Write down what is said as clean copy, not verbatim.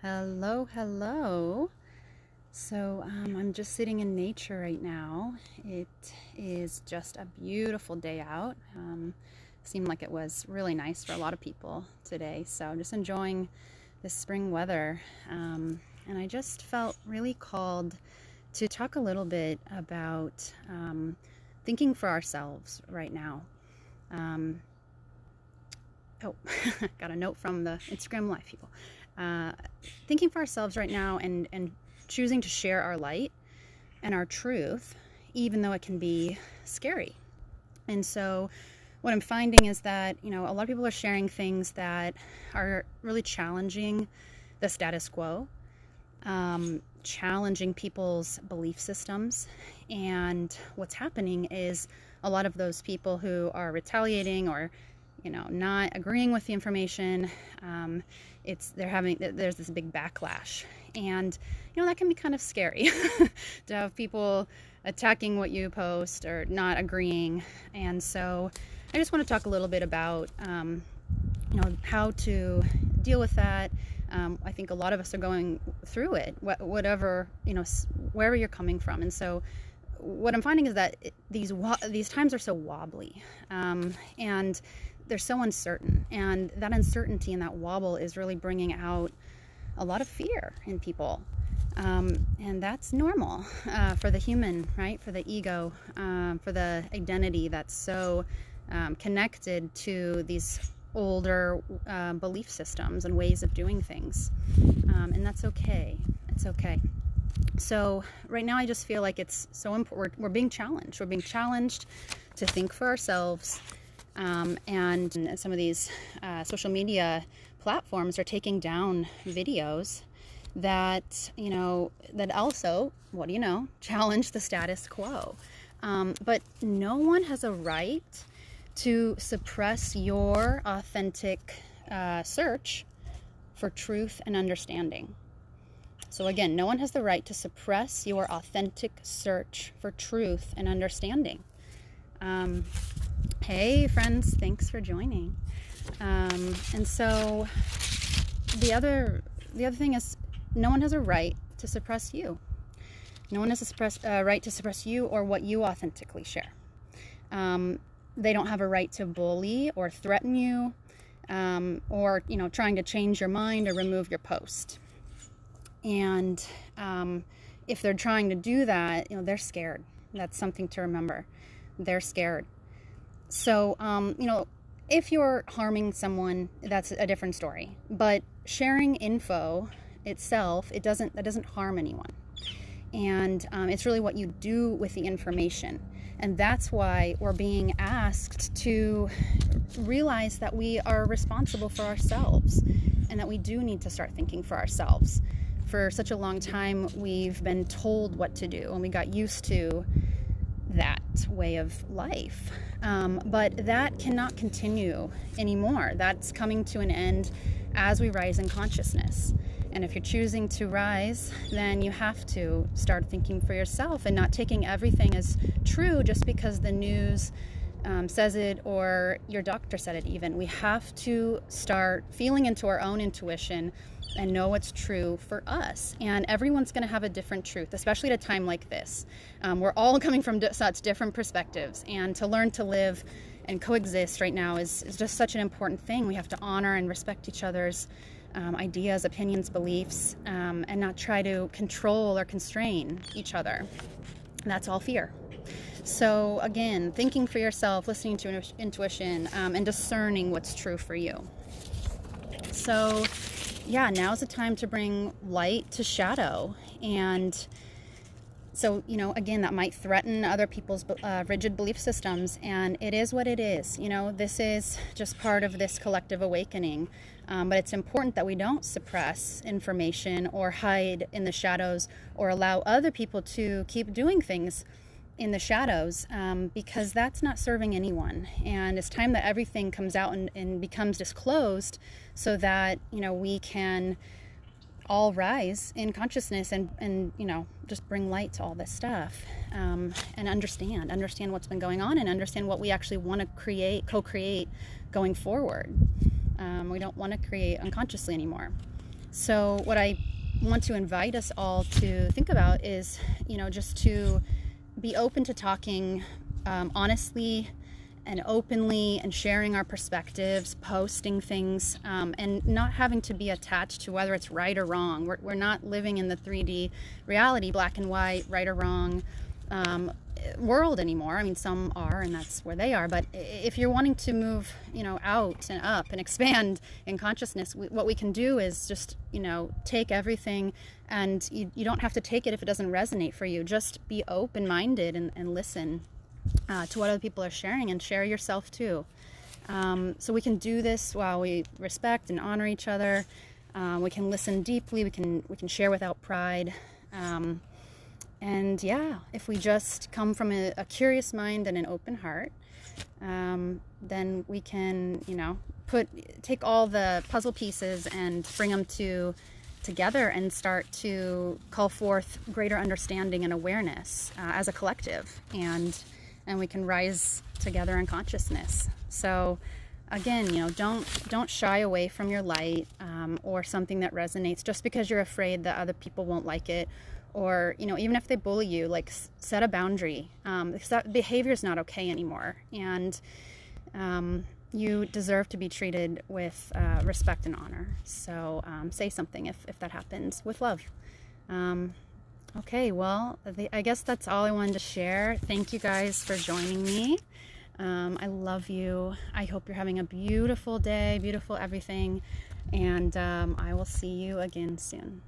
Hello, hello. I'm just sitting in nature right now. It is just a beautiful day out. Seemed like it was really nice for a lot of people today. So I'm just enjoying this spring weather. And I just felt really called to talk a little bit about thinking for ourselves right now. Um, oh, got a note from the Instagram Live people. Thinking for ourselves right now and choosing to share our light and our truth, even though it can be scary. And so what I'm finding is that, a lot of people are sharing things that are really challenging the status quo, challenging people's belief systems. And what's happening is a lot of those people who are retaliating or not agreeing with the information, there's this big backlash, and that can be kind of scary to have people attacking what you post or not agreeing. And so I just want to talk a little bit about how to deal with that. I think a lot of us are going through it, whatever, wherever you're coming from. And so what I'm finding is that these times are so wobbly, and they're so uncertain, and that uncertainty and that wobble is really bringing out a lot of fear in people, and that's normal for the human, right? For the ego, for the identity that's so connected to these older belief systems and ways of doing things, and that's okay. It's okay. So right now I just feel like it's so important. We're being challenged. We're being challenged to think for ourselves. And some of these social media platforms are taking down videos that, that also, challenge the status quo. But no one has a right to suppress your authentic search for truth and understanding. So again, no one has the right to suppress your authentic search for truth and understanding. Hey friends, thanks for joining. And so the other thing is, no one has a right to suppress you. No one has a right to suppress you or what you authentically share. They don't have a right to bully or threaten you, or trying to change your mind or remove your post. And if they're trying to do that, they're scared. That's something to remember. They're scared. So, if you're harming someone, that's a different story. But sharing info itself, that doesn't harm anyone. And it's really what you do with the information. And that's why we're being asked to realize that we are responsible for ourselves and that we do need to start thinking for ourselves. For such a long time, we've been told what to do, and we got used to that way of life. But that cannot continue anymore. That's coming to an end as we rise in consciousness. And if you're choosing to rise, then you have to start thinking for yourself and not taking everything as true just because the news says it or your doctor said it even. We have to start feeling into our own intuition and know what's true for us. And everyone's going to have a different truth, especially at a time like this. We're all coming from such different perspectives, and to learn to live and coexist right now is just such an important thing. We have to honor and respect each other's ideas, opinions, beliefs, and not try to control or constrain each other. That's all fear. So again, thinking for yourself, listening to intuition, and discerning what's true for you. So yeah, now's the time to bring light to shadow. And so, again, that might threaten other people's rigid belief systems. And it is what it is. This is just part of this collective awakening. But it's important that we don't suppress information or hide in the shadows or allow other people to keep doing things in the shadows, because that's not serving anyone. And it's time that everything comes out and becomes disclosed so that, we can all rise in consciousness and just bring light to all this stuff, and understand what's been going on and understand what we actually want to co-create going forward. We don't want to create unconsciously anymore. So what I want to invite us all to think about is, just to be open to talking honestly and openly and sharing our perspectives, posting things, and not having to be attached to whether it's right or wrong. We're not living in the 3D reality, black and white, right or wrong world anymore. I mean, some are, and that's where they are. But if you're wanting to move, out and up and expand in consciousness, what we can do is just, take everything, and you don't have to take it if it doesn't resonate for you. Just be open-minded and listen to what other people are sharing, and share yourself too. So we can do this while we respect and honor each other. We can listen deeply. We can share without pride. And yeah, if we just come from a curious mind and an open heart, then we can, take all the puzzle pieces and bring them together and start to call forth greater understanding and awareness as a collective, and we can rise together in consciousness. So again, don't shy away from your light or something that resonates just because you're afraid that other people won't like it. Or, even if they bully you, like, set a boundary, because that behavior is not okay anymore. And you deserve to be treated with respect and honor. So say something if that happens, with love. Okay, well, I guess that's all I wanted to share. Thank you guys for joining me. I love you. I hope you're having a beautiful day, beautiful everything. And I will see you again soon.